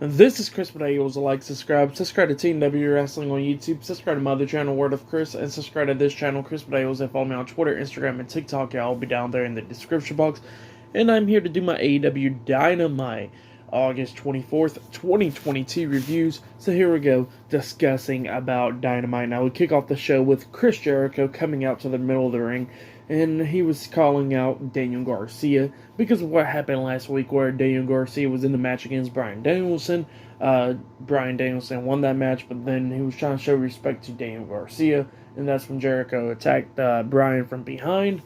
This is Chris Podales. Like, subscribe to Team W Wrestling on YouTube, subscribe to my other channel, Word of Chris, and subscribe to this channel, Chris Podales, and follow me on Twitter, Instagram, and TikTok. I'll be down there in the description box. And I'm here to do my AEW Dynamite August 24th, 2022 reviews. So here we go, discussing about Dynamite. Now we kick off the show with Chris Jericho coming out to the middle of the ring, and he was calling out Daniel Garcia because of what happened last week where Daniel Garcia was in the match against Bryan Danielson. Bryan Danielson won that match, but then he was trying to show respect to Daniel Garcia, and that's when Jericho attacked Bryan from behind,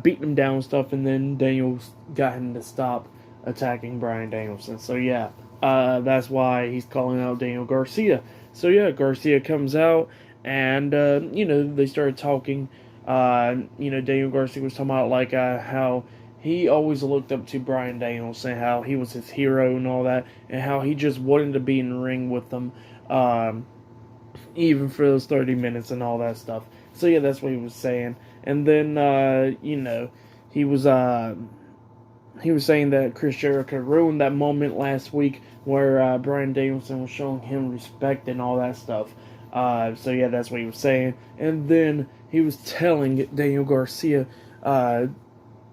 beating him down and stuff, and then Daniel got him to stop attacking Bryan Danielson. So yeah, that's why he's calling out Daniel Garcia. So yeah, Garcia comes out, and they started talking. Daniel Garcia was talking about like how he always looked up to Bryan Danielson, how he was his hero and all that, and how he just wanted to be in the ring with them, even for those 30 minutes and all that stuff. So yeah, that's what he was saying. And then he was saying that Chris Jericho ruined that moment last week where Bryan Danielson was showing him respect and all that stuff. So yeah, that's what he was saying. And then he was telling Daniel Garcia,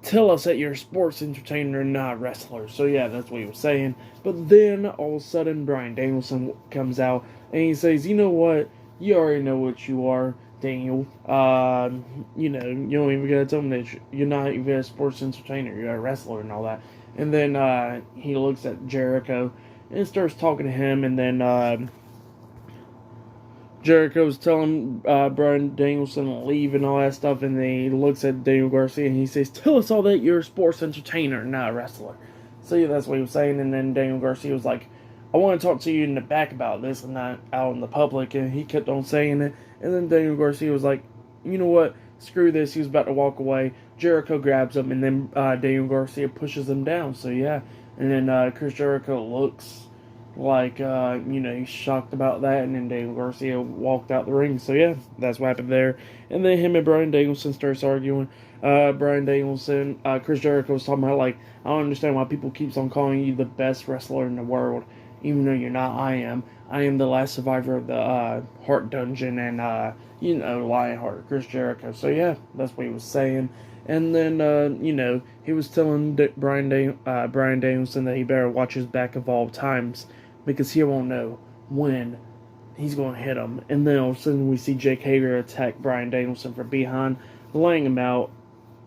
tell us that you're a sports entertainer and not a wrestler. So yeah, that's what he was saying. But then all of a sudden Bryan Danielson comes out and he says, you know what? You already know what you are, Daniel. You don't even gotta tell him that you're not even a sports entertainer. You're a wrestler and all that. And then he looks at Jericho and starts talking to him. And then Jericho's telling Bryan Danielson to leave and all that stuff, and then he looks at Daniel Garcia and he says, tell us all that you're a sports entertainer, not a wrestler. So yeah, that's what he was saying. And then Daniel Garcia was like, I want to talk to you in the back about this and not out in the public. And he kept on saying it. And then Daniel Garcia was like, you know what, screw this. He was about to walk away. Jericho grabs him, and then Daniel Garcia pushes him down. So yeah, and then Chris Jericho looks like, he's shocked about that, and then Daniel Garcia walked out the ring. So yeah, that's what happened there. And then him and Bryan Danielson starts arguing. Chris Jericho was talking about, like, I don't understand why people keeps on calling you the best wrestler in the world, even though you're not. I am the last survivor of the Heart Dungeon, and Lionheart, Chris Jericho. So yeah, that's what he was saying. And then he was telling Bryan Danielson that he better watch his back of all times, because he won't know when he's going to hit him. And then all of a sudden we see Jake Hager attack Bryan Danielson from behind, laying him out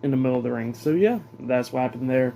in the middle of the ring. So yeah, that's what happened there.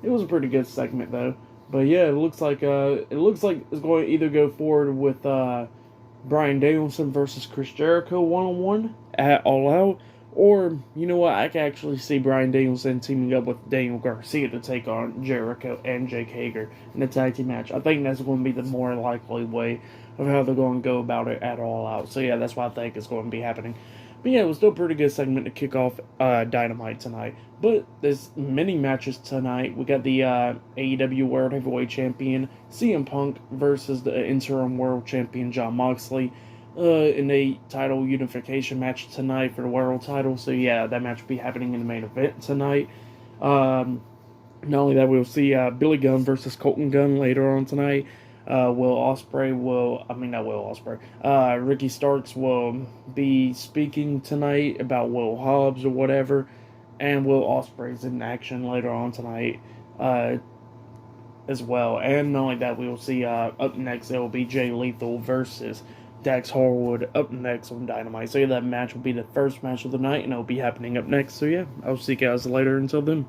It was a pretty good segment though. But yeah, it looks like it's going to either go forward with Bryan Danielson versus Chris Jericho 1-on-1 at All Out, or, you know what, I can actually see Bryan Danielson teaming up with Daniel Garcia to take on Jericho and Jake Hager in a tag team match. I think that's going to be the more likely way of how they're going to go about it at All Out. So yeah, that's what I think is going to be happening. But yeah, it was still a pretty good segment to kick off Dynamite tonight. But there's many matches tonight. We got the AEW World Heavyweight Champion CM Punk versus the Interim World Champion Jon Moxley in a title unification match tonight for the world title. So yeah, that match will be happening in the main event tonight. Not only that, we'll see Billy Gunn versus Colton Gunn later on tonight. Ricky Starks will be speaking tonight about Will Hobbs or whatever, and Will Ospreay's in action later on tonight as well. And not only that, we will see up next it will be Jay Lethal versus Dax Harwood up next on Dynamite. So yeah, that match will be the first match of the night, and it'll be happening up next. So yeah, I'll see you guys later. Until then.